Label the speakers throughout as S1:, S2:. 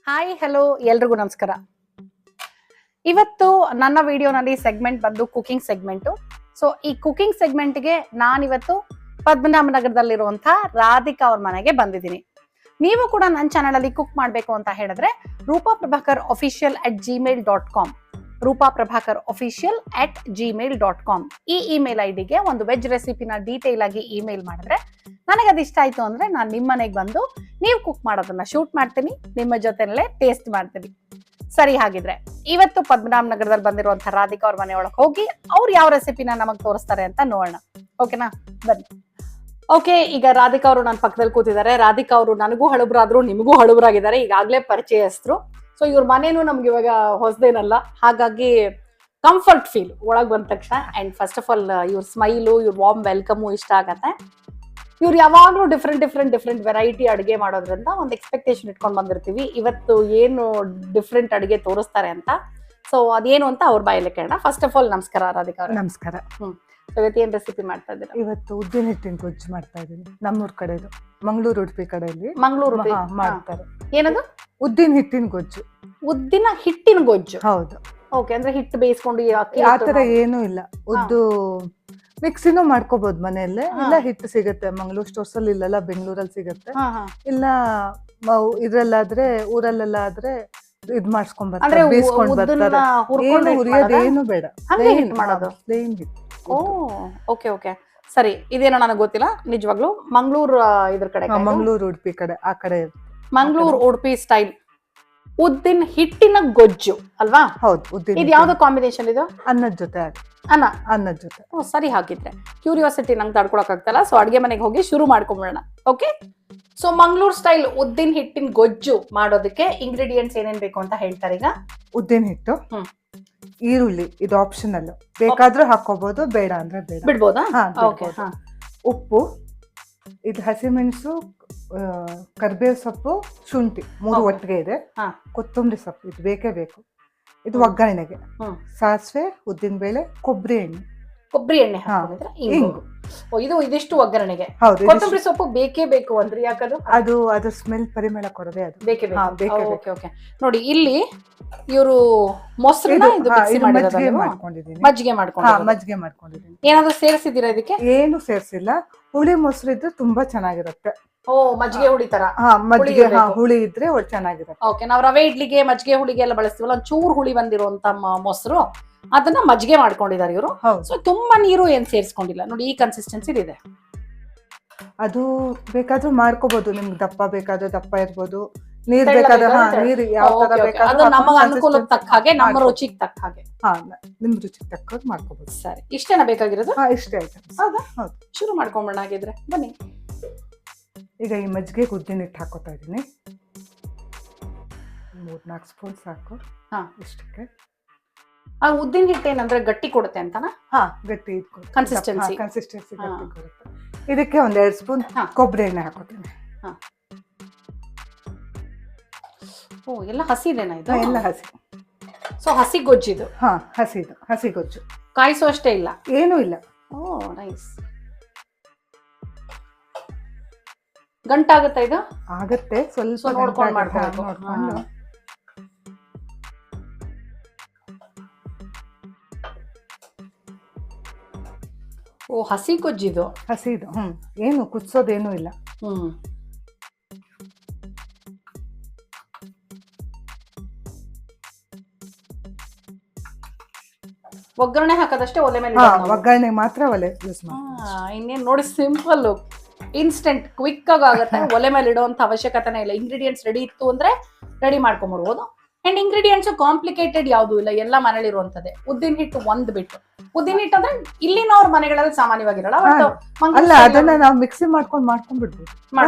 S1: Hi hello ಎಲ್ರಿಗೂ ನಮಸ್ಕಾರ. ಇವತ್ತು ನನ್ನ ವಿಡಿಯೋನಲ್ಲಿ ಸೆಗ್ಮೆಂಟ್ ಬಂದು ಕುಕಿಂಗ್ ಸೆಗ್ಮೆಂಟ್. ಸೊ ಈ ಕುಕಿಂಗ್ ಸೆಗ್ಮೆಂಟ್ಗೆ ನಾನಿವತ್ತು ಪದ್ಮನಾಭನಗರದಲ್ಲಿರುವಂತಹ ರಾಧಿಕಾ ಅವ್ರ ಮನೆಗೆ ಬಂದಿದ್ದೀನಿ. ನೀವು ಕೂಡ ನನ್ನ ಚಾನಲ್ ಅಲ್ಲಿ ಕುಕ್ ಮಾಡಬೇಕು ಅಂತ ಹೇಳಿದ್ರೆ ರೂಪಾಪ್ರಭಾಕರ್@gmail.com ರೂಪಾಪ್ರಭಾಕರ್@gmail.com ಈ ಇಮೇಲ್ ಐಡಿಗೆ ಒಂದು ವೆಜ್ ರೆಸಿಪಿನ ಡೀಟೇಲ್ ಆಗಿ ಇಮೇಲ್ ಮಾಡಿದ್ರೆ ನನಗೆ ಅದು ಇಷ್ಟ ಆಯ್ತು ಅಂದ್ರೆ ನಾನು ನಿಮ್ಮ ಮನೆಗೆ ಬಂದು ನೀವು ಕುಕ್ ಮಾಡೋದನ್ನ ಶೂಟ್ ಮಾಡ್ತೀನಿ, ನಿಮ್ಮ ಜೊತೆನಲ್ಲೇ ಟೇಸ್ಟ್ ಮಾಡ್ತೀನಿ. ಸರಿ, ಹಾಗಿದ್ರೆ ಇವತ್ತು ಪದ್ಮನಾಭನಗರದಲ್ಲಿ ಬಂದಿರುವಂತಹ ರಾಧಿಕಾ ಅವ್ರ ಮನೆಯೊಳಗೆ ಹೋಗಿ ಅವ್ರು ಯಾವ ರೆಸಿಪಿನ ನಮಗ್ ತೋರಿಸ್ತಾರೆ ಅಂತ ನೋಡೋಣ. ಓಕೆನಾ, ಬನ್ನಿ. ಓಕೆ, ಈಗ ರಾಧಿಕಾ ಅವರು ನನ್ನ ಪಕ್ಕದಲ್ಲಿ ಕೂತಿದ್ದಾರೆ. ರಾಧಿಕಾ ಅವರು ನನಗೂ ಹಳುಬ್ರಾದ್ರು, ನಿಮಗೂ ಹಳುಬ್ರಾಗಿದ್ದಾರೆ, ಈಗಾಗಲೇ ಪರಿಚಯಸ್ಥರು. ಸೊ ಇವ್ರ ಮನೇನು ನಮ್ಗೆ ಇವಾಗ ಹೊಸದೇನಲ್ಲ, ಹಾಗಾಗಿ ಕಂಫರ್ಟ್ ಫೀಲ್ ಒಳಗ್ ಬಂದ ತಕ್ಷಣ. ಅಂಡ್ ಫಸ್ಟ್ ಆಫ್ ಆಲ್ ಇವ್ರ ಸ್ಮೈಲು, ಇವ್ರ ವಾರ್ಮ್ ವೆಲ್ಕಮು ಇಷ್ಟ ಆಗತ್ತೆ. ಇವ್ರು ಯಾವಾಗ್ಲೂ ಡಿಫ್ರೆಂಟ್ ವೆರೈಟಿ ಅಡುಗೆ ಮಾಡೋದ್ರಿಂದ ಒಂದು ಎಕ್ಸ್ಪೆಕ್ಟೇಷನ್ ಇಟ್ಕೊಂಡು ಬಂದಿರ್ತೀವಿ, ಇವತ್ತು ಏನು ಡಿಫ್ರೆಂಟ್ ಅಡುಗೆ ತೋರಿಸ್ತಾರೆ ಅಂತ. ಸೊ ಅದೇನು ಅಂತ ಅವ್ರ ಬಾಯಲ್ಲಿ ಕೇಳೋಣ. ಫಸ್ಟ್ ಆಫ್ ಆಲ್ ನಮಸ್ಕಾರ ರಾಧಿಕಾ ಅವ್ರೆ.
S2: ನಮಸ್ಕಾರ.
S1: ಇವತ್ತು ಏನ್ ರೆಸಿಪಿ ಮಾಡ್ತಾ ಇದ್ದೀರಾ?
S2: ಇವತ್ತು ಉದ್ದಿನ ಹಿಟ್ಟಿನ ಗೊಜ್ಜು ಮಾಡ್ತಾ ಇದ್ದೀನಿ. ನಮ್ಮೂರ್ ಕಡೆದು ಮಂಗಳೂರು ಉಡುಪಿ ಕಡೆಯಲ್ಲಿ
S1: ಮಂಗಳೂರು
S2: ಮಾಡ್ತಾರೆ.
S1: ಏನದು?
S2: ಉದ್ದಿನ ಹಿಟ್ಟಿನ ಗೊಜ್ಜು.
S1: ಉದ್ದಿನ ಹಿಟ್ಟಿನ ಗೊಜ್ಜು?
S2: ಹೌದು.
S1: ಓಕೆ, ಅಂದ್ರೆ ಹಿಟ್ಟು ಬೇಯಿಸ್ಕೊಂಡು
S2: ಆತರ ಏನೂ ಇಲ್ಲ, ಉದ್ದು ಮಿಕ್ಸಿನೂ ಮಾಡ್ಕೋಬಹುದು ಮನೆಯಲ್ಲೇ. ಇಲ್ಲ ಹಿಟ್ಟು ಸಿಗುತ್ತೆ ಮಂಗಳೂರು ಸ್ಟೋರ್ಸ್ ಅಲ್ಲಿ, ಇಲ್ಲೆಲ್ಲ ಬೆಂಗಳೂರಲ್ಲಿ ಸಿಗುತ್ತೆ. ಇಲ್ಲ ಇದ್ರಲ್ಲಾದ್ರೆ ಊರಲ್ಲೆಲ್ಲ ಆದ್ರೆ ಇದ್ ಮಾಡ್ಸ್ಕೊಂಡ್ ಬರ್ತಾರೆ, ಬೇಯಿಸ್ಕೊಂಡ್ ಬರ್ತಾರೆ. ಏನು ಹುರಿಯೋದು ಏನು ಬೇಡ, ಪ್ಲೇನ್ ಹಿಟ್ಟು.
S1: ಓಕೆ ಓಕೆ, ಸರಿ. ಇದೇನೋ ನನಗೆ ಗೊತ್ತಿಲ್ಲ ನಿಜವಾಗ್ಲು. ಮಂಗಳೂರು ಇದ್ರ ಕಡೆ,
S2: ಮಂಗಳೂರು ಉಡುಪಿ ಕಡೆ, ಆ ಕಡೆ
S1: ಮಂಗಳೂರು ಉಡುಪಿ ಸ್ಟೈಲ್ ಉದ್ದಿನ ಹಿಟ್ಟಿನ ಗೊಜ್ಜು ಅಲ್ವಾ?
S2: ಹೌದು. ಉದ್ದಿನ
S1: ಇದು ಯಾವ್ದು ಕಾಂಬಿನೇಷನ್ ಇದು?
S2: ಅನ್ನದ ಜೊತೆ. ಅನ್ನದ ಜೊತೆ.
S1: ಸರಿ, ಹಾಗಿದ್ರೆ ಕ್ಯೂರಿಯಾಸಿಟಿ ನಂಗೆ ತಡ್ಕೊಳಕ್ ಆಗ್ತಲ್ಲ. ಸೊ ಅಡ್ಗೆ ಮನೆಗೆ ಹೋಗಿ ಶುರು ಮಾಡ್ಕೊಂಬಿಡೋಣ. ಓಕೆ, ಸೊ ಮಂಗಳೂರು ಸ್ಟೈಲ್ ಉದ್ದಿನ ಹಿಟ್ಟಿನ ಗೊಜ್ಜು ಮಾಡೋದಕ್ಕೆ ಇಂಗ್ರೀಡಿಯೆಂಟ್ಸ್ ಏನೇನ್ ಬೇಕು ಅಂತ ಹೇಳ್ತಾರೆ ಈಗ.
S2: ಉದ್ದಿನ ಹಿಟ್ಟು, ಈರುಳ್ಳಿ, ಇದು ಆಪ್ಷನಲ್, ಬೇಕಾದ್ರೂ ಹಾಕೋಬಹುದು, ಬೇಡ ಅಂದ್ರೆ ಬೇಡ
S1: ಬಿಡ್ಬೋದಾ?
S2: ಉಪ್ಪು, ಇದು ಹಸಿಮೆಣಸು, ಕರ್ಬೇವು ಸೊಪ್ಪು, ಶುಂಠಿ, 3 ಒಟ್ಟಿಗೆ ಇದೆ. ಕೊತ್ತಂಬರಿ ಸೊಪ್ಪು, ಇದು ಬೇಕೇ ಬೇಕು. ಇದು ಒಗ್ಗರಣೆಗೆ ಸಾಸಿವೆ, ಉದ್ದಿನ ಬೇಳೆ, ಕೊಬ್ಬರಿ ಎಣ್ಣೆ,
S1: ಇಂಗು. ಇದು ಇದಿಷ್ಟು ಒಗ್ಗರಣೆಗೆ.
S2: ಹೌದು.
S1: ಕೊತ್ತಂಬರಿ ಸೊಪ್ಪು ಬೇಕೇ ಬೇಕು ಅಂದ್ರೆ ಯಾಕದು?
S2: ಅದು ಸ್ಮೆಲ್, ಪರಿಮಳ ಕೊಡದೆ ಅದು
S1: ಬೇಕೇ ಬೇಕು. ಓಕೆ, ನೋಡಿ ಇಲ್ಲಿ ಇವರು ಮೊಸರನ್ನ ಮಜ್ಜಿಗೆ ಮಾಡ್ಕೊಂಡಿದ್ದೀನಿ. ಏನಾದ್ರು ಸೇರಿಸಿದ್ದೀರಾ ಇದಕ್ಕೆ?
S2: ಏನು ಸೇರಿಸಿಲ್ಲ. ಹುಳಿ ಮೊಸರು ಇದ್ರೆ ತುಂಬಾ ಚೆನ್ನಾಗಿರುತ್ತೆ.
S1: ಮಜ್ಜಿಗೆ ಹುಳಿ ತರ.
S2: ಮಜ್ಜಿಗೆ ಹುಳಿ ಇದ್ರೆ ಚೆನ್ನಾಗಿರುತ್ತೆ.
S1: ಓಕೆ, ನಾವು ರವೆ ಇಡ್ಲಿಗೆ ಮಜ್ಜಿಗೆ ಹುಳಿಗೆ ಎಲ್ಲ ಬಳಸ್ತೀವಲ್ಲ, ಒಂದ್ ಚೂರು ಹುಳಿ ಬಂದಿರುವಂತ ಮೊಸರು, ಅದನ್ನ ಮಜ್ಜಿಗೆ ಮಾಡ್ಕೊಂಡಿದ್ದಾರೆ ಇವರು. ಸೊ ತುಂಬಾ ನೀರು ಏನ್ ಸೇರಿಸ್ಕೊಂಡಿಲ್ಲ. ನೋಡಿ ಈ ಕನ್ಸಿಸ್ಟೆನ್ಸಿ ಇದೆ.
S2: ಅದು ಬೇಕಾದ್ರೂ ಮಾಡ್ಕೋಬಹುದು, ನಿಮ್ಗೆ ದಪ್ಪ ಬೇಕಾದ್ರೆ ದಪ್ಪ ಇರ್ಬೋದು, ನೀರ್ ಬೇಕಾದ್ರೆ ನೀರು ಯಾವ ತರ ಬೇಕಾದ್ರೂ
S1: ನಮ್ಮ ಅನುಕೂಲಕ್ಕೆ ತಕ್ಕ ಹಾಗೆ, ನಮ್ಮ ರುಚಿಗೆ ತಕ್ಕ ಹಾಗೆ,
S2: ನಿಮ್ ರುಚಿಗೆ ತಕ್ಕ ಮಾಡ್ಕೋಬಹುದು.
S1: ಸರಿ, ಇಷ್ಟೇನಾ ಬೇಕಾಗಿರೋದು?
S2: ಇಷ್ಟೇ ಐಟಮ್ಸ್.
S1: ಹೌದಾ? ಶುರು ಮಾಡ್ಕೊಂಬೋಣ ಹಾಗಿದ್ರೆ, ಬನ್ನಿ.
S2: ಈಗ ಈ ಮಜ್ಜಿಗೆ ಉದ್ದಿನ ಹಿಟ್ಟು ಹಾಕೋತಾ ಇದೀನಿ. 3-4 ಸ್ಪೂನ್ ಸಾಕು ಇಷ್ಟಕ್ಕೆ.
S1: ಆ ಉದ್ದಿನ ಹಿಟ್ಟು ಏನಂದ್ರೆ ಗಟ್ಟಿ ಕೊಡುತ್ತೆ ಅಂತನಾ?
S2: ಗಟ್ಟಿ
S1: ಕನ್ಸಿಸ್ಟೆನ್ಸಿ
S2: ಗಟ್ಟಿ ಕೊಡುತ್ತೆ. ಇದಕ್ಕೆ 1-2 ಸ್ಪೂನ್ ಕೊಬ್ಬರಿ ಎಣ್ಣೆ ಹಾಕೋತೀನಿ.
S1: ಎಲ್ಲ ಹಸಿ ಇದೆನಾ ಇದು?
S2: ಎಲ್ಲ ಹಸಿ.
S1: ಸೊ ಹಸಿ ಗೊಜ್ಜಿದು?
S2: ಹಸಿ ಗೊಜ್ಜು.
S1: ಕಾಯಿಸೋ ಅಷ್ಟೇ ಇಲ್ಲ?
S2: ಏನೂ ಇಲ್ಲ.
S1: ನೈಸ್. ಗಂಟಾಗುತ್ತಾ ಇದು?
S2: ಆಗತ್ತೆ, ಸ್ವಲ್ಪ
S1: ನೋಡ್ಕೊಂಡು ಹಸಿ ಗೊಜ್ಜಿದು?
S2: ಹಸಿದು. ಏನು ಕುದಿಸೋದೇನು ಇಲ್ಲ.
S1: ಒಗ್ಗರಣೆ ಹಾಕೋದಷ್ಟೇ ಒಲೆ ಮೇಲೆ?
S2: ಒಗ್ಗರಣೆ ಮಾತ್ರ ಒಲೆ ಯೂಸ್ ಮಾಡಿ.
S1: ಇನ್ನೇನು ನೋಡಿ, ಸಿಂಪಲ್, ಇನ್ಸ್ಟೆಂಟ್, ಕ್ವಿಕ್ ಆಗುತ್ತೆ. ಒಲೆ ಮೇಲೆ ಇಡುವಂತ ಅವಶ್ಯಕತೆನೇ ಇಲ್ಲ. ಇಂಗ್ರೀಡಿಯೆಂಟ್ಸ್ ರೆಡಿ ಇತ್ತು ಅಂದ್ರೆ ರೆಡಿ ಮಾಡ್ಕೊಂಡ್ಬಿಡ್ಬೋದು. ಅಂಡ್ ಇಂಗ್ರೀಡಿಯೆಂಟ್ಸ್ ಕಾಂಪ್ಲಿಕೇಟೆಡ್ ಯಾವ್ದು ಇಲ್ಲ, ಎಲ್ಲ ಮನೇಲಿ ಇರುವಂತದ್ದೇ. ಉದ್ದಿನ ಹಿಟ್ಟು ಒಂದ್ ಬಿಟ್ಟು, ಉದ್ದಿನ ಹಿಟ್ಟು ಅಂದ್ರೆ ಇಲ್ಲಿನವ್ರ ಮನೆಗಳಲ್ಲಿ ಸಾಮಾನ್ಯವಾಗಿರಲ್ಲ.
S2: ಅಲ್ಲ, ಅದನ್ನ ನಾವು ಮಿಕ್ಸಿ ಮಾಡ್ಕೊಂಡ್ಬಿಡ್ಬೋದು,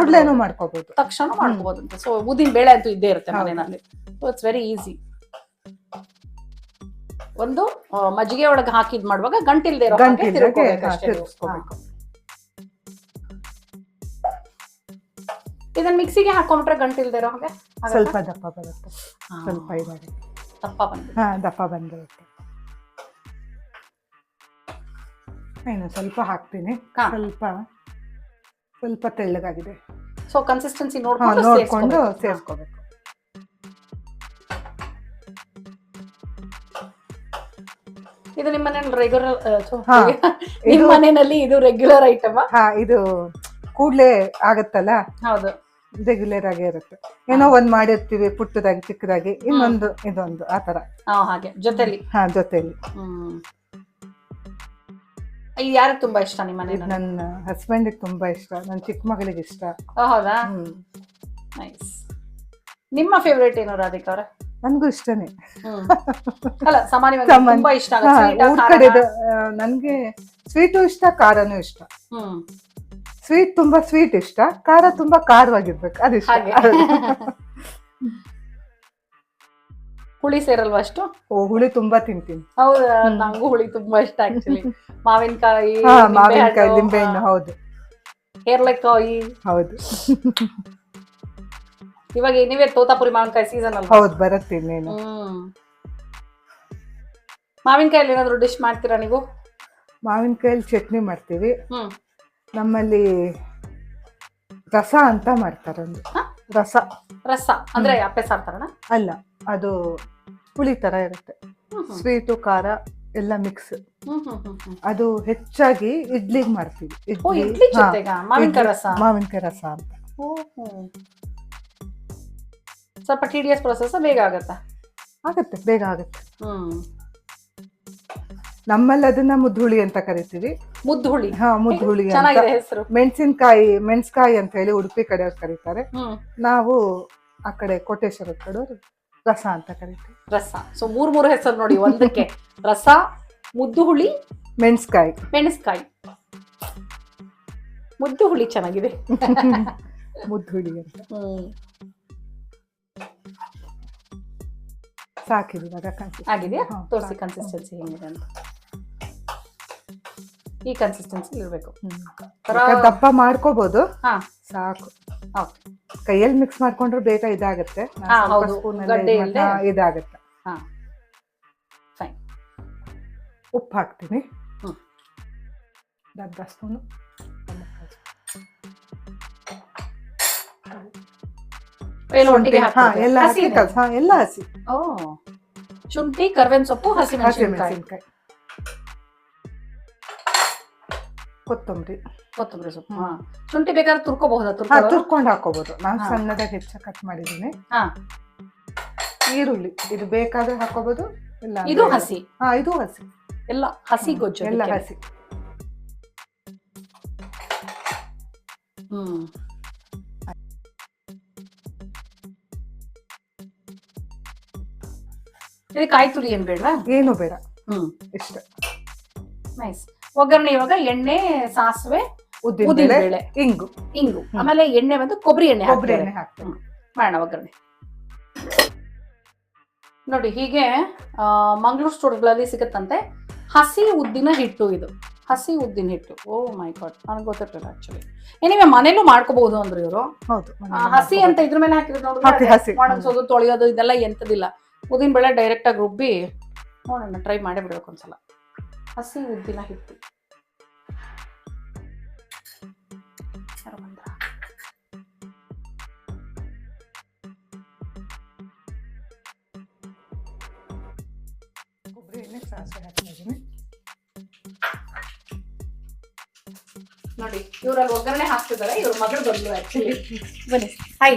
S2: ಮಾಡ್ಕೋಬಹುದು,
S1: ತಕ್ಷಣ ಮಾಡ್ಕೋಬಹುದು ಅಂತ. ಸೊ ಉದ್ದಿನ ಬೇಳೆ ಅಂತೂ ಇದ್ದೇ ಇರುತ್ತೆ ಮನೆಯಲ್ಲಿ. So it's very easy. ಒಂದು ಮಜ್ಜಿಗೆ ಒಳಗೆ ಹಾಕಿದ್ ಮಾಡುವಾಗ ಗಂಟಿಲ್ದೇ ಇರೋ ಹಾಗೆ ತಿರ್ಕೋಬೇಕು. ಇದನ್ನ ಮಿಕ್ಸಿಗೆ ಹಾಕೊಂಡ್ರೆ ಗಂಟಿಲ್ದೇ ಇರೋ ಹಾಗೆ
S2: ಸ್ವಲ್ಪ ದಪ್ಪ ಬರುತ್ತೆ. ಸ್ವಲ್ಪ ದಪ್ಪ ಬಂದಿರುತ್ತೆ. ಏನು ಸ್ವಲ್ಪ ಹಾಕ್ತೀನಿ. ಸ್ವಲ್ಪ ತೆಳ್ಳಗಾಗಿದೆ.
S1: ಸೊ ಕನ್ಸಿಸ್ಟೆನ್ಸಿ ನೋಡ್ಕೊಂಡು
S2: ಸೇರಿಸ್ಕೋಬೇಕು.
S1: ಇದು ನಿಮ್ಮ ಮನೇಲಿ ರೆಗ್ಯುಲರ್
S2: ಹಾ,
S1: ನಿಮ್ಮ ಮನೆಯಲ್ಲಿ ಇದು ರೆಗ್ಯುಲರ್ ಐಟಮ್?
S2: ಹಾ, ಇದು ಕೂಡ್ಲೆ ಆಗತ್ತಲ್ಲ,
S1: ಹೌದು.
S2: ರೆಗ್ಯುಲರ್ ಆಗೇ ಇರುತ್ತೆ. ಏನೋ ಒಂದ್ ಮಾಡಿರ್ತೀವಿ ಪುಟ್ಟದಾಗಿ ಚಿಕ್ಕದಾಗಿ, ಇನ್ನೊಂದು ಇದೊಂದು ಆತರ.
S1: ಹಾಗೆ ಜೊತೆಲಿ.
S2: ಹಾ, ಜೊತೆಲಿ.
S1: ಇದು ಯಾರಿಗೆ ತುಂಬಾ ಇಷ್ಟ ನಿಮ್ಮ ಮನೇಲಿ?
S2: ನನ್ನ ಹಸ್ಬೆಂಡಿಗೆ ತುಂಬಾ ಇಷ್ಟ, ನನ್ನ ಚಿಕ್ಕ ಮಗಳಿಗೆ ಇಷ್ಟ.
S1: ಹೌದಾ? ನೈಸ್. ನಿಮ್ಮ ಫೇವ್ರೇಟ್ ಏನು ರಾಧಿಕಾ ಅವ್ರೆ?
S2: ನನ್ಗೂ ಇಷ್ಟನೇ.
S1: ಅಲ್ಲ ಸಾಮಾನ್ಯವಾಗಿ ತುಂಬಾ ಇಷ್ಟ
S2: ಊರ್ ಕಡೆ ನನ್ಗೆ ಸ್ವೀಟು ಇಷ್ಟ, ಖಾರನೂ ಇಷ್ಟ. ಸ್ವೀಟ್ ತುಂಬಾ ಸ್ವೀಟ್ ಇಷ್ಟ, ಖಾರ ತುಂಬಾ ಖಾರವಾಗಿರ್ಬೇಕು, ಅದಿಷ್ಟ.
S1: ಹುಳಿ ಸೇರಲ್ವಾ ಅಷ್ಟು?
S2: ಹುಳಿ ತುಂಬಾ ತಿಂತೀನಿ.
S1: ಹೌದಾ? ನಂಗೂ ಹುಳಿ ತುಂಬಾ ಇಷ್ಟ ಆಕ್ಚುಲಿ. ಮಾವಿನಕಾಯಿ,
S2: ಮಾವಿನಕಾಯಿ, ಲಿಂಬೆಹಣ್ಣು. ಹೌದು.
S1: ಹೇರ್ಲೆಕಾಯಿ.
S2: ಹೌದು.
S1: ಇವಾಗ ನೀವೇ ತೋತಾಪುರಿ ಮಾವಿನಕಾಯಿ ಸೀಸನ್ ಅಲ್ವಾ?
S2: ಹೌದು, ಬರುತ್ತೆ ಇನ್ನೇನು.
S1: ಮಾವಿನಕಾಯಲ್ಲಿ ಏನಾದ್ರು ಡಿಶ್ ಮಾಡ್ತೀರಾ ನೀವು?
S2: ಮಾವಿನಕಾಯಲ್ಲಿ ಚಟ್ನಿ ಮಾಡ್ತೀವಿ. ನಮ್ಮಲ್ಲಿ ರಸ ಅಂತ ಮಾಡ್ತಾರೆ. ಒಂದು ರಸ.
S1: ರಸ ಅಂದ್ರೆ ಅಪ್ಪೆ ಸಾರ್ ತರನ?
S2: ಅಲ್ಲ, ಅದು ಹುಳಿ ತರ ಇರುತ್ತೆ. ಸ್ವೀಟು ಖಾರ ಎಲ್ಲ ಮಿಕ್ಸ್. ಅದು ಹೆಚ್ಚಾಗಿ ಇಡ್ಲಿಗೆ ಮಾಡ್ತೀವಿ.
S1: ಇಡ್ಲಿ ಜೊತೆಗ ಮಾವಿನಕಾಯಿ ರಸ?
S2: ಮಾವಿನಕಾಯಿ ರಸ ಅಂತ.
S1: ಸ್ವಲ್ಪ ಟಿಡಿಎಸ್ ಪ್ರೊಸೆಸ್, ಬೇಗ ಆಗತ್ತಾ?
S2: ಆಗತ್ತೆ, ಬೇಗ ಆಗತ್ತೆ. ನಮ್ಮಲ್ಲಿ ಅದನ್ನ ಮುದ್ದುಹುಳಿ ಅಂತ ಕರಿತೀವಿ.
S1: ಮುದ್ದುಹುಳಿ?
S2: ಹಾ, ಮುದ್ದುಹುಳಿ ಅಂತ.
S1: ಚೆನ್ನಾಗಿದೆ ಹೆಸರು.
S2: ಮೆಣಸ್ಕಾಯಿ ಅಂತ ಹೇಳಿ ಉಡುಪಿ ಕಡೆಯವ್ರು ಕರೀತಾರೆ. ನಾವು ಆ ಕಡೆ ಕೋಟೇಶ್ವರ ಕಡೆಯವರು ರಸ ಅಂತ ಕರಿತೀವಿ.
S1: ರಸ. ಸೊ ಮೂರ್ ಹೆಸರು ನೋಡಿ ಒಂದಕ್ಕೆ. ರಸ, ಮುದ್ದುಹುಳಿ,
S2: ಮೆಣಸ್ಕಾಯಿ.
S1: ಮುದ್ದುಹುಳಿ ಚೆನ್ನಾಗಿದೆ.
S2: ಮುದ್ದುಹುಳಿ ಅಂತ. ಸಾಕಿದೆ
S1: ಆಗಿದೆಯಾ? ತೋರಿಸಿ ಕನ್ಸಿಸ್ಟೆನ್ಸಿ ಹೆಂಗಿದೆ ಅಂತ. ಈ ಕನ್ಸಿಸ್ಟೆನ್ಸಿ ಇರಬೇಕು.
S2: ದಪ್ಪ ಮಾಡ್ಕೋಬಹುದು. ಸಾಕು. ಕೈಯಲ್ಲಿ ಮಿಕ್ಸ್ ಮಾಡ್ಕೊಂಡ್ರೆ ಬೇಗ ಇದಾಗತ್ತೆ. ಇದಾಗತ್ತೆ. ಉಪ್ಪು ಹಾಕ್ತೀನಿ, ಅರ್ಧ ಸ್ಪೂನು. ಎಲ್ಲ ಹಸಿ.
S1: ಶುಂಠಿ, ಕರ್ಬೇವಿನ ಸೊಪ್ಪು, ಹಸಿಮೆಣಸಿನಕಾಯಿ,
S2: ಕೊತ್ತಂಬರಿ
S1: ಸೊಪ್ಪು. ಶುಂಠಿ ಬೇಕಾದ್ರೆ ತುರ್ಕೋಬಹುದಾ?
S2: ತುರ್ಕೊಂಡು ಹಾಕೋಬಹುದು. ನಾನು ಸಣ್ಣದಾಗಿ ಹೆಚ್ಚ ಕಟ್ ಮಾಡಿದ್ದೀನಿ. ಈರುಳ್ಳಿ ಇದು ಬೇಕಾದ್ರೆ ಹಾಕೋಬಹುದು.
S1: ಇದು ಹಸಿ?
S2: ಇದು ಹಸಿ.
S1: ಎಲ್ಲ ಹಸಿ ಗೊಜ್ಜು?
S2: ಎಲ್ಲ ಹಸಿ.
S1: ಕಾಯಿ ತುರಿ ಏನ್ ಬೇಡ?
S2: ಏನು ಬೇಡ, ಇಷ್ಟ.
S1: ನೈಸ್. ಒಗ್ಗರಣೆ ಇವಾಗ ಎಣ್ಣೆ, ಸಾಸಿವೆ, ಉದ್ದಿನಬೇಳೆ, ಇಂಗು, ಆಮೇಲೆ ಎಣ್ಣೆ ಬಂದು ಕೊಬ್ಬರಿ ಎಣ್ಣೆ
S2: ಹಾಕ್ತೀನಿ.
S1: ಮಾಡೋಣ ಒಗ್ಗರಣೆ. ನೋಡಿ ಹೀಗೆ ಮಂಗಳೂರು ಸ್ಟೋರ್ಗಳಲ್ಲಿ ಸಿಗುತ್ತಂತೆ ಹಸಿ ಉದ್ದಿನ ಹಿಟ್ಟು. ಇದು ಹಸಿ ಉದ್ದಿನ ಹಿಟ್ಟು. ಓ ಮೈ ಗಾಡ್, ನನಗೆ ಗೊತ್ತಿರಲಿಲ್ಲ ಆಕ್ಚುಲಿ. ಏನಿವೆ ಮನೇಲೂ ಮಾಡ್ಕೋಬಹುದು ಅಂದ್ರೆ ಇವರು. ಹಸಿ ಅಂತ ಇದ್ರ ಮೇಲೆ ಹಾಕಿರೋದು, ಒಣಗಿಸೋದು, ತೊಳೆಯೋದು ಇದೆಲ್ಲ ಎಂತದಿಲ್ಲ. ಉದ್ದಿನ ಬೇಳೆ ಡೈರೆಕ್ಟ್ ಆಗಿ ರುಬ್ಬಿ ನೋಡೋಣ, ಟ್ರೈ ಮಾಡೇ ಬಿಡ್ಬೇಕು ಒಂದ್ಸಲ. ಹಸಿ ಉದ್ದಿನ ಹಿಟ್ಟು. ನೋಡಿ ಇವ್ರಲ್ಲಿ ಒಗ್ಗರಣೆ ಹಾಕ್ತಿದ್ದಾರೆ. ಇವ್ರ ಮಗಳು ಬಂದು ಆಕ್ಚುಲಿ. ಬನ್ನಿ. ಹಾಯ್.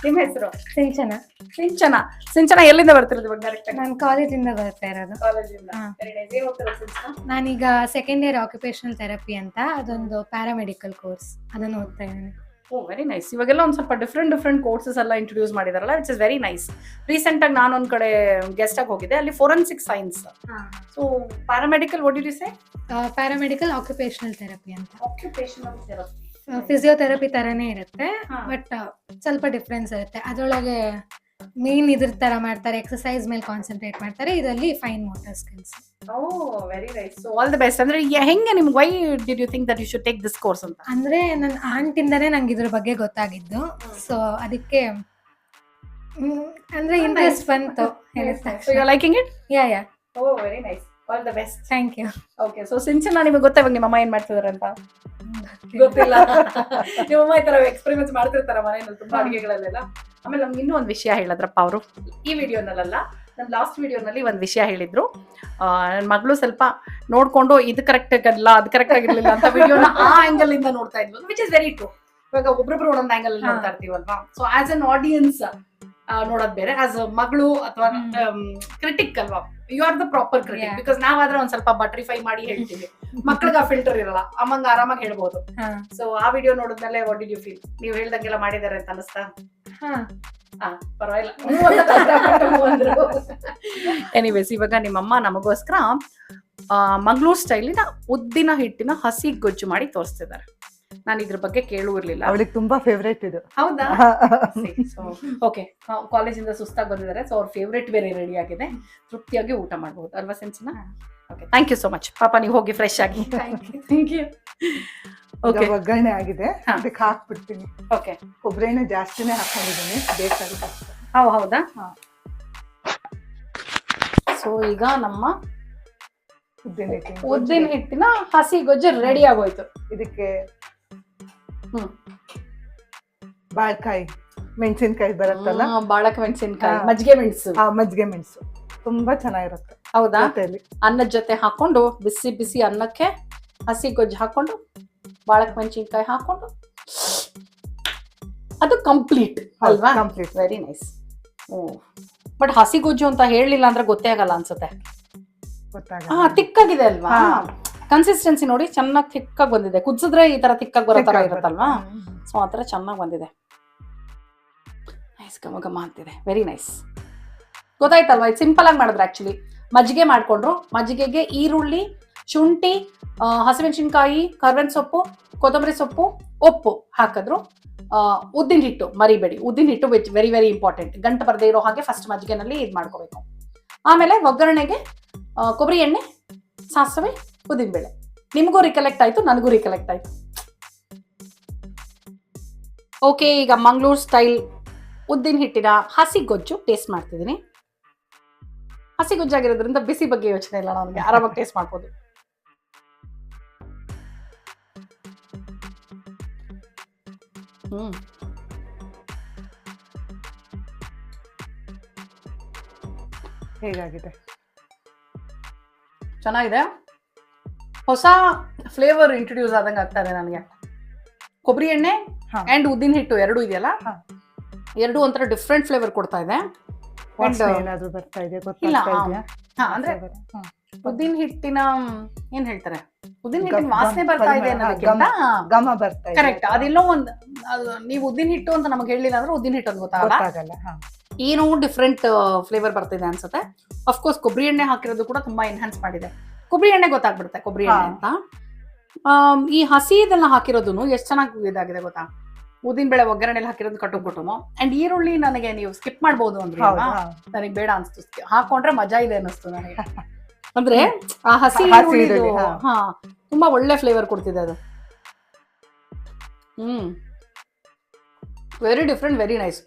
S1: ನಿಮ್ಮ ಹೆಸರು? ಸಿಂಚನ. ಎಲ್ಲಿಂದ ಬರ್ತಿರೋದು ಇವಾಗ? ಡೈರೆಕ್ಟ್
S3: ನಾನು ಕಾಲೇಜಿಂದ ಬರ್ತಾ ಇರೋದು. ನಾನೀಗ ಸೆಕೆಂಡ್ ಇಯರ್ ಆಕ್ಯುಪೇಷನಲ್ ಥೆರಪಿ ಅಂತ, ಅದೊಂದು ಪ್ಯಾರಾಮೆಡಿಕಲ್ ಕೋರ್ಸ್, ಅದನ್ನು ಓದ್ತಾ ಇದ್ದೀನಿ.
S1: Oh very nice. ಇವಾಗೆಲ್ಲ ಒಂದು ಸ್ವಲ್ಪ ಡಿಫ್ರೆಂಟ್ ಕೋರ್ಸಸ್ ಎಲ್ಲ ಇಂಟ್ರೊಡ್ಯೂಸ್ ಮಾಡಿದಾರಲ್ಲ, which is very nice. Recent ಆಗಿ ನಾನು ಒಂದ್ ಕಡೆ ಗೆಸ್ಟ್ ಆಗಿ ಹೋಗಿದ್ದೆ, ಅಲ್ಲಿ forensic science. So paramedical, what did you say?
S3: Paramedical occupational therapy ಅಂತ.
S1: ಆಕ್ಯುಪೇಷನಲ್ ಥೆರಪಿ
S3: ಫಿಸಿಯೋಥೆರಪಿ ತರನೇ ಇರುತ್ತೆ, ಬಟ್ ಸ್ವಲ್ಪ ಡಿಫ್ರೆನ್ಸ್ ಇರುತ್ತೆ. ಅದರೊಳಗೆ ಮೇನ್ ಇದ್ರ ತರ ಮಾಡ್ತಾರೆ, ಎಕ್ಸರ್ಸೈಸ್ ಮೇಲೆ ಕಾನ್ಸಂಟ್ರೇಟ್ ಮಾಡ್ತಾರೆ. ಇದರಲ್ಲಿ fine motor skills.
S1: Oh very nice. So all the best. ಅಂದ್ರೆ ಹೆಂಗೆ ನಿಮ್ಗೆ, why did you think that you should take this course ಅಂತ?
S3: ಅಂದ್ರೆ ನನ್ನ ಆಂಟಿಂದನೇ ನಂಗೆ ಇದ್ರ ಬಗ್ಗೆ ಗೊತ್ತಾಗಿದ್ದು. ಸೊ ಅದಕ್ಕೆ ಅಂದ್ರೆ ಇಂಟ್ರೆಸ್ಟ್ ಬಂತು.
S1: So you are liking it?
S3: Yeah.
S1: Oh very nice. All the best.
S3: Thank you.
S1: Okay, so ಸಿಂಚನ, ನಿಮಗೆ ಗೊತ್ತಾ ಇವಾಗ ನಿಮ್ಮ ಅಮ್ಮ ಏನ್ ಮಾಡ್ತಿದಾರೆ ಅಂತ? ಗೊತ್ತಿಲ್ಲ. ನಿಮ್ಮ ಅಮ್ಮ ಈ ತರ ಎಕ್ಸ್ಪೆರಿಮೆಂಟ್ಸ್ ಮಾಡ್ತಿರ್ತಾರ ಮನೆಯಲ್ಲಿ ತುಂಬಾ ಅಡಿಗೆಗಳಲ್ಲೆಲ್ಲ. ಆಮೇಲೆ ನಮ್ಗೆ ಇನ್ನೂ ಒಂದು ವಿಷಯ ಹೇಳಿದ್ರಪ್ಪ ಅವರು, ಈ ವಿಡಿಯೋನಲ್ಲ ನನ್ನ ಲಾಸ್ಟ್ ವಿಡಿಯೋನಲ್ಲಿ ಒಂದು ವಿಷಯ ಹೇಳಿದ್ರು, ನನ್ನ ಮಗಳು ಸ್ವಲ್ಪ ನೋಡ್ಕೊಂಡು ಇದು ಕರೆಕ್ಟ್ ಆಗಿಲ್ಲ ಅದು ಕರೆಕ್ಟ್ ಆಗಿರ್ಲಿಲ್ಲ ಅಂತ ವಿಡಿಯೋನ ಆ ಆಂಗಲ್ ಇಂದ ನೋಡ್ತಾ ಇದ್ಲು, ವಿಚ್ ಇಸ್ ವೆರಿ ಟ್ರೂ. ಇವಾಗ ಒಬ್ರೊಬ್ರು ಒಂದೊಂದು ಆಂಗಲ್ ಅಲ್ಲಿ ನೋಡ್ತಾ ಇರ್ತೀವಲ್ವಾ. ಸೊ ಆಸ್ ಅನ್ ಆಡಿಯನ್ಸ್ ನೋಡೋದ್ ಬೇರೆ, ಆಸ್ ಮಗಳು ಅಥವಾ ಕ್ರಿಟಿಕ್ ಅಲ್ವಾ, you are the proper critic. Because ನಾವಾದ್ರೆ ಒಂದ್ ಸ್ವಲ್ಪ ಬಟ್ರಿಫೈ ಮಾಡಿ ಹೇಳ್ತೀವಿ, ಮಕ್ಳಿಗೆ ಆ ಫಿಲ್ಟರ್ ಇರಲ್ಲ, ಅಮ್ಮಂಗ ಆರಾಮಾಗಿ ಹೇಳ್ಬೋದು. ಸೊ ಆ ವಿಡಿಯೋ ನೋಡಿದ್ಮೇಲೆ ವಾಟ್ ಡಿಡ್ ಯು ಫೀಲ್? ನೀವು ಹೇಳ್ದಂಗೆಲ್ಲ ಮಾಡಿದಾರೆ ಅಂತ ಅನಿಸ್ತಾ? ಪರವಾಗಿಲ್ಲ. ಎನಿವೇಸ್, ಇವಾಗ ನಿಮ್ಮಮ್ಮ ನಮಗೋಸ್ಕರ ಮಂಗಳೂರು ಸ್ಟೈಲಿನ ಉದ್ದಿನ ಹಿಟ್ಟಿನ ಹಸಿ ಗೊಜ್ಜು ಮಾಡಿ ತೋರಿಸ್ತಿದ್ದಾರೆ. ನಾನು ಇದ್ರ ಬಗ್ಗೆ ಕೇಳೂ ಇರ್ಲಿಲ್ಲ.
S2: ಅವಳಿಗೆ ತುಂಬಾ ಫೇವ್ರೇಟ್ ಇದು.
S1: ಹೌದಾ? ಓಕೆ, ಕಾಲೇಜಿಂದ ಸುಸ್ತಾಗಿ ಬಂದಿದ್ದಾರೆ, ಸೊ ಅವ್ರ ಫೇವ್ರೇಟ್ ಬೇರೆ ರೆಡಿ ಆಗಿದೆ, ತೃಪ್ತಿಯಾಗಿ ಊಟ ಮಾಡಬಹುದು ಅಲ್ವಾ ಸೆನ್ಸಿನ? Okay, thank you so much. ಪಾಪ ನೀವು ಹೋಗಿ ಫ್ರೆಶ್ ಆಗಿ. Thank you. ಓಕೆ,
S2: ಒಗ್ಗರಣೆ ಆಗಿದೆ, ಅದಕ್ಕೆ ಹಾಕ್ಬಿಡ್ತೀನಿ.
S1: ಓಕೆ,
S2: ಕೊಬ್ಬರಿ ಎಣ್ಣೆ ಜಾಸ್ತಿನೇ ಹಾಕೊಂಡಿದ್ದೀನಿ, ಬೇಕಾಗುತ್ತೆ.
S1: ಹೌದಾ? ಸೊ ಈಗ ನಮ್ಮ ಉದ್ದಿನ ಹಿಟ್ಟಿನ ಹಸಿ ಗೊಜ್ಜು ರೆಡಿ ಆಗೋಯ್ತು.
S2: ಇದಕ್ಕೆ ಬಾಳ್ಕಾಯಿ, ಮೆಣಸಿನ್ಕಾಯಿ ಬರುತ್ತಲ್ಲ,
S1: ಬಾಳಕ ಮೆಣಸಿನ್ಕಾಯಿ, ಮಜ್ಜಿಗೆ ಮೆಣಸು.
S2: ಮಜ್ಜಿಗೆ ಮೆಣಸು ತುಂಬಾ ಚೆನ್ನಾಗಿರುತ್ತೆ.
S1: ಹೌದಾ? ಅನ್ನದ ಜೊತೆ ಹಾಕೊಂಡು ಬಿಸಿ ಬಿಸಿ ಅನ್ನಕ್ಕೆ ಹಸಿ ಗೊಜ್ಜು ಹಾಕೊಂಡು ಬಾಳಕ ಮೆಣಸಿನ್ಕಾಯಿ ಹಾಕೊಂಡು ಅದು ಕಂಪ್ಲೀಟ್ ಅಲ್ವಾ?
S2: Complete,
S1: very nice. ಬಟ್ ಹಸಿ ಗೊಜ್ಜು ಅಂತ ಹೇಳಲಿಲ್ಲ ಅಂದ್ರೆ ಗೊತ್ತೇ ಆಗಲ್ಲ ಅನ್ಸುತ್ತೆ. ತಿಕ್ಕಾಗಿದೆ ಅಲ್ವಾ? ಕನ್ಸಿಸ್ಟೆನ್ಸಿ ನೋಡಿ, ಚೆನ್ನಾಗಿ ತಿಕ್ಕಾಗಿ ಬಂದಿದೆ. ಕುದಿಸಿದ್ರೆ ಈ ತರ ತಿಕ್ಕಾಗಿ ಬರೋ ತರ ಇರುತ್ತಲ್ವಾ? ಸೊ ಆ ತರ ಚೆನ್ನಾಗಿ ಬಂದಿದೆ. ನೈಸ್, ಘಮ ಘಮ ಅಂತಿದೆ. Very nice. ಗೊತ್ತಾಯ್ತಲ್ವಾ? ಇದು ಸಿಂಪಲ್ ಆಗಿ ಮಾಡಿದ್ರೆ ಆಕ್ಚುಲಿ ಮಜ್ಜಿಗೆ ಮಾಡ್ಕೊಂಡ್ರು, ಮಜ್ಜಿಗೆಗೆ ಈರುಳ್ಳಿ, ಶುಂಠಿ, ಹಸಿಮೆಣಸಿನ್ಕಾಯಿ, ಕರ್ಬೇವಿನ ಸೊಪ್ಪು, ಕೊತ್ತಂಬರಿ ಸೊಪ್ಪು, ಉಪ್ಪು ಹಾಕಿದ್ರು. ಉದ್ದಿನ ಹಿಟ್ಟು ಮರಿಬೇಡಿ, ಉದ್ದಿನ ಹಿಟ್ಟು ವಿಚ್ ವೆರಿ ವೆರಿ ಇಂಪಾರ್ಟೆಂಟ್. ಗಂಟು ಬರದೇ ಇರೋ ಹಾಗೆ ಫಸ್ಟ್ ಮಜ್ಜಿಗೆನಲ್ಲಿ ಇದು ಮಾಡ್ಕೋಬೇಕು. ಆಮೇಲೆ ಒಗ್ಗರಣೆಗೆ ಕೊಬ್ಬರಿ ಎಣ್ಣೆ, ಸಾಸಿವೆ, ಉದ್ದಿನಬೇಳೆ. ನಿಮಗೂ ರಿಕಲೆಕ್ಟ್ ಆಯ್ತು, ನನಗೂ ರಿಕಲೆಕ್ಟ್ ಆಯ್ತು. ಓಕೆ, ಈಗ ಮಂಗಳೂರು ಸ್ಟೈಲ್ ಉದ್ದಿನ ಹಿಟ್ಟಿನ ಹಸಿ ಗೊಜ್ಜು ಟೇಸ್ಟ್ ಮಾಡ್ತಿದ್ದೀನಿ. ಹಸಿ ಗೊಜ್ಜಾಗಿರೋದ್ರಿಂದ ಬಿಸಿ ಬಗ್ಗೆ ಯೋಚನೆ ಇಲ್ಲ, ನನಗೆ ಆರಾಮಾಗಿ ಟೇಸ್ಟ್ ಮಾಡ್ಬೋದು.
S2: ಹೇಗಾಗಿದೆ?
S1: ಚೆನ್ನಾಗಿದೆ. ಹೊಸ ಫ್ಲೇವರ್ ಇಂಟ್ರೊಡ್ಯೂಸ್ ಆದಂಗೆ ಆಗ್ತಾ ಇದೆ ನನಗೆ. ಕೊಬ್ಬರಿ ಎಣ್ಣೆ ಅಂಡ್ ಉದ್ದಿನ ಹಿಟ್ಟು ಎರಡು ಇದೆಯಲ್ಲ, ಎರಡು ಒಂಥರ ಡಿಫ್ರೆಂಟ್ ಫ್ಲೇವರ್ ಕೊಡ್ತಾ ಇದೆ.
S2: ಏನಾದ್ರೂ ಬರ್ತಾ ಇದೆ?
S1: ಇಲ್ಲ, ಅಂದ್ರೆ ಉದ್ದಿನ ಹಿಟ್ಟಿನ ಏನ್ ಹೇಳ್ತಾರೆ, ಉದ್ದಿನ ಹಿಟ್ಟಿನ ವಾಸನೆ ಬರ್ತಾ ಇದೆ ಅನ್ನೋದಕ್ಕಿಂತ
S2: ಘಮ ಬರ್ತಾ ಇದೆ.
S1: ಕರೆಕ್ಟ್. ಅದೆಲ್ಲೋ ಒಂದು, ನೀವು ಉದ್ದಿನ ಹಿಟ್ಟು ಅಂತ ನಮಗೆ ಹೇಳಿಲ್ಲ ಅಂದ್ರೆ ಉದ್ದಿನ ಹಿಟ್ಟು ಅಂತ ಗೊತ್ತಾಗಲ್ಲ, ಏನೋ ಡಿಫ್ರೆಂಟ್ ಫ್ಲೇವರ್ ಬರ್ತಿದೆ ಅನ್ಸುತ್ತೆ. ಅಫ್ಕೋರ್ಸ್ ಕೊಬ್ಬರಿ ಎಣ್ಣೆ ಹಾಕಿರೋದು ಕೂಡ ತುಂಬಾ ಎನ್ಹಾನ್ಸ್ ಮಾಡಿದೆ. ಕೊಬ್ಬರಿ ಎಣ್ಣೆ ಗೊತ್ತಾಗ್ಬಿಡುತ್ತೆ ಕೊಬ್ಬರಿ ಎಣ್ಣೆ ಅಂತ. ಈ ಹಸಿ ಇದೆಲ್ಲ ಹಾಕಿರೋದು ಎಷ್ಟು ಚೆನ್ನಾಗಿ ಇದಾಗಿದೆ ಗೊತ್ತಾ? ಉದ್ದಿನ ಬೇಳೆ ಒಗ್ಗರಣೆಲಿ ಹಾಕಿರೋದು ಕಟುಮ್ ಕುಟುಂಬ. ಅಂಡ್ ಈರುಳ್ಳಿ ನನಗೆ ನೀವು ಸ್ಕಿಪ್ ಮಾಡ್ಬೋದು ಅಂದ್ರೆ ನನಗೆ ಬೇಡ ಅನ್ಸ್ತು, ಹಾಕೊಂಡ್ರೆ ಮಜಾ ಇದೆ ಅನ್ನಿಸ್ತು ನನಗೆ. ಅಂದ್ರೆ ಆ ಹಸಿ ಈರುಳ್ಳಿ ತುಂಬಾ ಒಳ್ಳೆ ಫ್ಲೇವರ್ ಕೊಡ್ತಿದೆ ಅದು. Very different, very nice.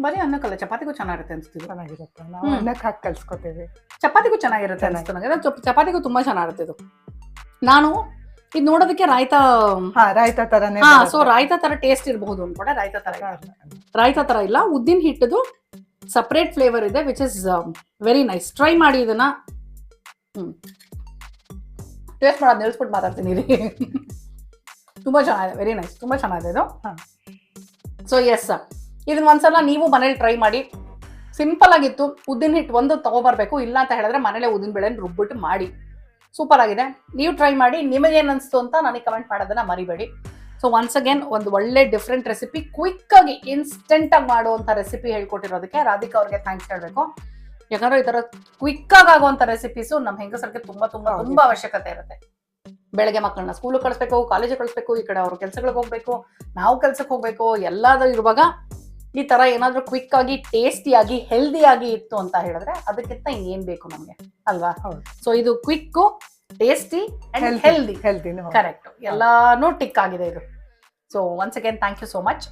S1: ಬರೀ ಅನ್ನಕ್ಕಲ್ಲ, ಚಪಾತಿಗೂ ಚೆನ್ನಾಗಿರುತ್ತೆ ಅನ್ಸ್ತಿದೆ.
S2: ಚೆನ್ನಾಗಿರುತ್ತೆ, ನಾವು ಅನ್ನಕ್ಕೆ ಹಾಕಿ ಕಲ್ಸ್ಕೊತೀವಿ.
S1: ಚಪಾತಿಗೂ ಚೆನ್ನಾಗಿರುತ್ತೆ ಅನ್ಸ್ತು ನನಗೆ. ಚಪಾತಿಗೂ ತುಂಬಾ ಚೆನ್ನಾಗಿರುತ್ತೆ ಇದು. ನಾನು ಇದು ನೋಡೋದಕ್ಕೆ ರಾಯ್ತಾ ತರನೇ, ಸೊ ರಾಯ್ತಾ ತರ ಟೇಸ್ಟ್ ಇರಬಹುದು ಅನ್ಕೊಂಡೆ. ರಾಯ್ತಾ ತರ ಇಲ್ಲ, ಉದ್ದಿನ ಹಿಟ್ಟದು ಸಪರೇಟ್ ಫ್ಲೇವರ್ ಇದೆ, which is very nice. Try ಮಾಡಿ ಇದನ್ನ. ಟೇಸ್ಟ್ ಮಾಡೋದು ನಿಲ್ಸ್ಬಿಟ್ಟು ಮಾತಾಡ್ತೀನಿ ರೀ. ತುಂಬಾ ಚೆನ್ನಾಗಿದೆ, ವೆರಿ ನೈಸ್, ತುಂಬಾ ಚೆನ್ನಾಗಿದೆ ಇದು. ಸೊ ಎಸ್, ಇದನ್ನ ಒಂದ್ಸಲ ನೀವು ಮನೇಲಿ ಟ್ರೈ ಮಾಡಿ. ಸಿಂಪಲ್ ಆಗಿತ್ತು. ಉದ್ದಿನ ಹಿಟ್ಟು ಒಂದು ತಗೋಬರ್ಬೇಕು, ಇಲ್ಲ ಅಂತ ಹೇಳಿದ್ರೆ ಮನೇಲೆ ಉದ್ದಿನ ಬೇಳೆ ರುಬ್ಬಿಟ್ಟು ಮಾಡಿ. ಸೂಪರ್ ಆಗಿದೆ, ನೀವು ಟ್ರೈ ಮಾಡಿ. ನಿಮಗೇನು ಅನಿಸ್ತು ಅಂತ ನನಗೆ ಕಮೆಂಟ್ ಮಾಡೋದನ್ನ ಮರಿಬೇಡಿ. ಸೊ ಒನ್ಸ್ ಅಗೇನ್ ಒಂದು ಒಳ್ಳೆ ಡಿಫ್ರೆಂಟ್ ರೆಸಿಪಿ, ಕ್ವಿಕ್ ಆಗಿ ಇನ್ಸ್ಟೆಂಟ್ ಆಗಿ ಮಾಡುವಂತ ರೆಸಿಪಿ ಹೇಳ್ಕೊಟ್ಟಿರೋದಕ್ಕೆ ರಾಧಿಕಾ ಅವ್ರಿಗೆ ಥ್ಯಾಂಕ್ಸ್ ಹೇಳ್ಬೇಕು. ಯಾಕಂದ್ರೆ ಈ ತರ ಕ್ವಿಕ್ ಆಗಿ ಆಗುವಂತ ರೆಸಿಪೀಸು ನಮ್ಮ ಹೆಂಗಸರಿಗೆ ತುಂಬಾ ತುಂಬಾ ತುಂಬಾ ಅವಶ್ಯಕತೆ ಇರುತ್ತೆ. ಬೆಳಗ್ಗೆ ಮಕ್ಕಳನ್ನ ಸ್ಕೂಲ್ ಕಳಿಸ್ಬೇಕು, ಕಾಲೇಜಿಗೆ ಕಳಿಸ್ಬೇಕು, ಈ ಕಡೆ ಅವ್ರ ಕೆಲ್ಸಗಳಿಗೆ ಹೋಗ್ಬೇಕು, ನಾವು ಕೆಲ್ಸಕ್ಕೆ ಹೋಗ್ಬೇಕು, ಎಲ್ಲಾದ್ರೂ ಇರುವಾಗ ಈ ತರ ಏನಾದ್ರೂ ಕ್ವಿಕ್ ಆಗಿ ಟೇಸ್ಟಿಯಾಗಿ ಹೆಲ್ದಿಯಾಗಿ ಇತ್ತು ಅಂತ ಹೇಳಿದ್ರೆ ಅದಕ್ಕಿಂತ ಇನ್ನೇನ್ ಬೇಕು ನಮ್ಗೆ ಅಲ್ವಾ? ಸೊ ಇದು quick, tasty and healthy. Correct, ಎಲ್ಲಾನು ಟಿಕ್ ಆಗಿದೆ ಇದು. So once again thank you so much.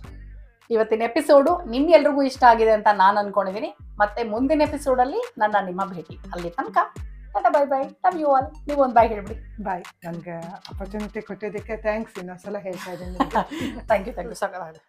S1: ಇವತ್ತಿನ ಎಪಿಸೋಡು ನಿಮ್ಗೆಲ್ರಿಗೂ ಇಷ್ಟ ಆಗಿದೆ ಅಂತ ನಾನು ಅನ್ಕೊಂಡಿದೀನಿ. ಮತ್ತೆ ಮುಂದಿನ ಎಪಿಸೋಡ್ ಅಲ್ಲಿ ನಿಮ್ಮ ಭೇಟಿ. ಅಲ್ಲಿ ತನಕ bye bye, love you all. ನೀವು ಒಂದು ಬಾಯ್ ಹೇಳ್ಬಿಡಿ.
S2: ಬಾಯ್. ನನ್ಗೆ ಅಪರ್ಚುನಿಟಿ ಕೊಟ್ಟಿದ್ದಕ್ಕೆ ಥ್ಯಾಂಕ್ಸ್. ಇನ್ನೊಂದ್ಸಲ ಹೇಳ್ತಾ ಇದ್ದೀನಿ.
S1: ಥ್ಯಾಂಕ್ ಯು ಸಾಕಾಗಿದೆ.